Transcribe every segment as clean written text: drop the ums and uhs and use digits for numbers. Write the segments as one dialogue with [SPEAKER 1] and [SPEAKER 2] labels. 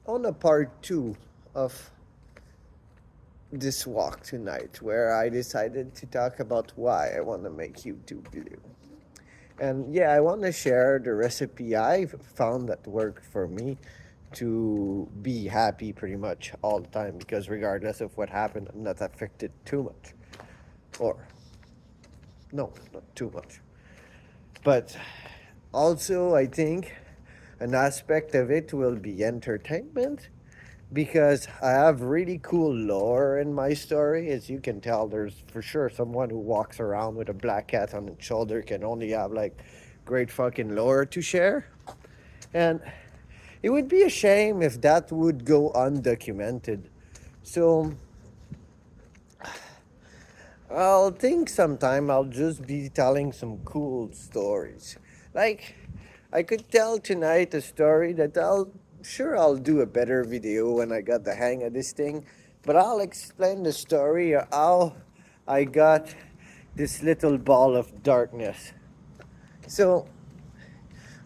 [SPEAKER 1] on a part two of this walk tonight, where I decided to talk about why I want to make YouTube blue. And yeah, I want to share the recipe I found that worked for me to be happy pretty much all the time because regardless of what happened, I'm not affected too much. Or, no, not too much. But also, I think an aspect of it will be entertainment because I have really cool lore in my story. As you can tell, there's for sure someone who walks around with a black cat on its shoulder can only have like great fucking lore to share. And it would be a shame if that would go undocumented. So I'll think sometime I'll just be telling some cool stories. Like I could tell tonight a story that I'll do a better video when I got the hang of this thing, but I'll explain the story of how I got this little ball of darkness. So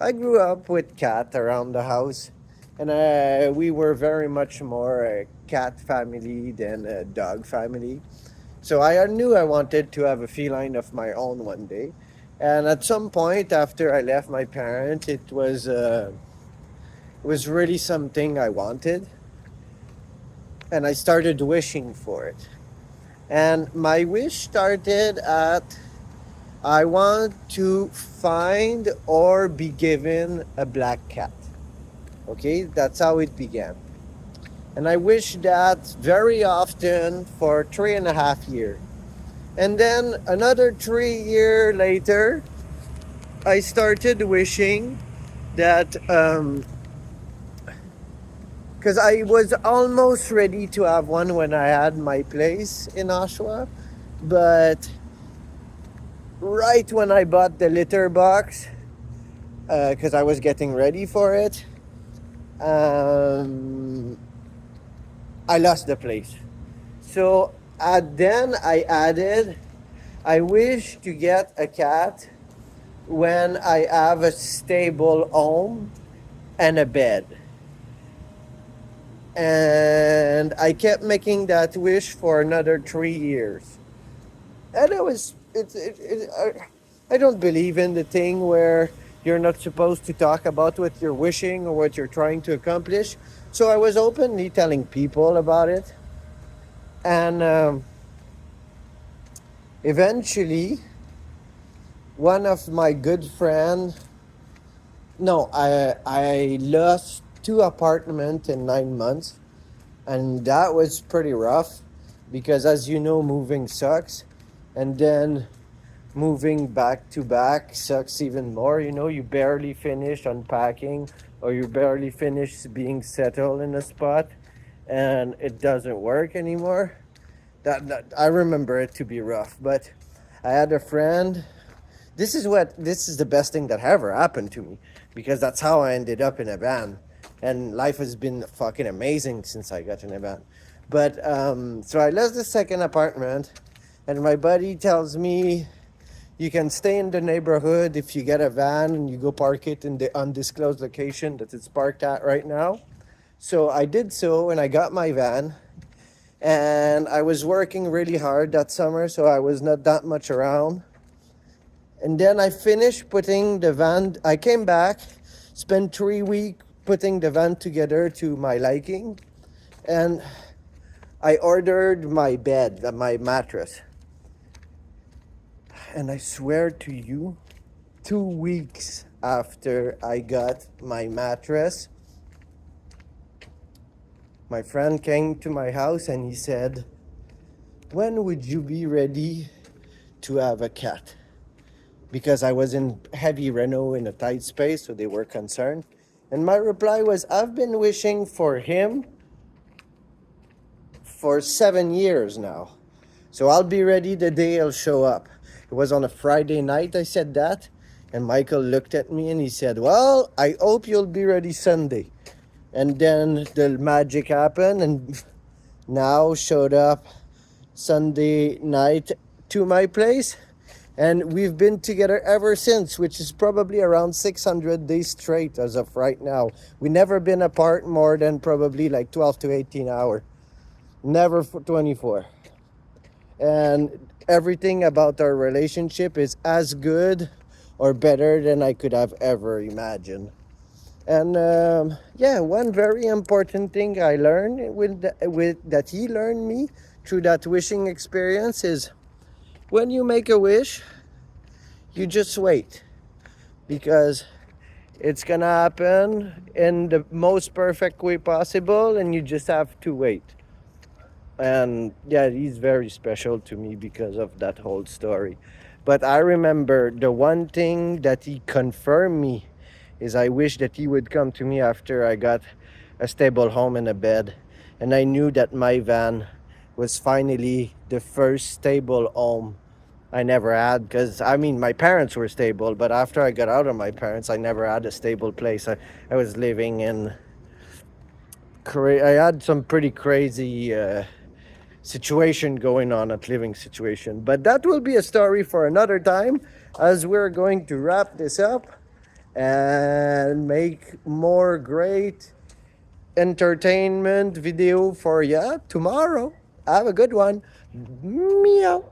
[SPEAKER 1] I grew up with cat around the house, and we were very much more a cat family than a dog family. So I knew I wanted to have a feline of my own one day. And at some point after I left my parents, it was really something I wanted, and I started wishing for it. And my wish started at I want to find or be given a black cat. Okay, that's how it began. And I wished that very often for 3.5 years. And then another 3 year later, I started wishing that because I was almost ready to have one when I had my place in Oshawa, but right when I bought the litter box, because I was getting ready for it, um, I lost the place. So then I added, I wish to get a cat when I have a stable home and a bed. And I kept making that wish for another 3 years. And I don't believe in the thing where you're not supposed to talk about what you're wishing or what you're trying to accomplish. So I was openly telling people about it. And eventually, one of my good friends, no, I lost 2 apartments in 9 months, and that was pretty rough because, as you know, moving sucks, and then moving back to back sucks even more. You barely finish unpacking, or you barely finish being settled in a spot, and it doesn't work anymore. That I remember it to be rough, but I had a friend. This is the best thing that ever happened to me because that's how I ended up in a band, and life has been fucking amazing since I got in a band. But so I lost the second apartment, and my buddy tells me you can stay in the neighborhood if you get a van and you go park it in the undisclosed location that it's parked at right now. So I did so, and I got my van, and I was working really hard that summer, so I was not that much around. And then I finished putting the van. I came back, spent 3 weeks putting the van together to my liking, and I ordered my bed, my mattress. And I swear to you, 2 weeks after I got my mattress, my friend came to my house and he said, "When would you be ready to have a cat?" Because I was in heavy reno in a tight space, so they were concerned. And my reply was, "I've been wishing for him for 7 years now. So I'll be ready the day he'll show up." It was on a Friday night I said that. And Michael looked at me and he said, "Well, I hope you'll be ready Sunday." And then the magic happened, and now showed up Sunday night to my place. And we've been together ever since, which is probably around 600 days straight as of right now. We never been apart more than probably like 12 to 18 hours. Never for 24. And everything about our relationship is as good or better than I could have ever imagined. And yeah, one very important thing I learned with that he learned me through that wishing experience is when you make a wish, you just wait, because it's gonna happen in the most perfect way possible, and you just have to wait. And yeah, he's very special to me because of that whole story. But I remember the one thing that he confirmed me is I wish that he would come to me after I got a stable home and a bed, and I knew that my van was finally the first stable home I never had. Because I mean, my parents were stable, but after I got out of my parents, I never had a stable place. I was living in I had some pretty crazy situation going on at living situation, but that will be a story for another time, as we're going to wrap this up and make more great entertainment video for you tomorrow. Have a good one. Meow.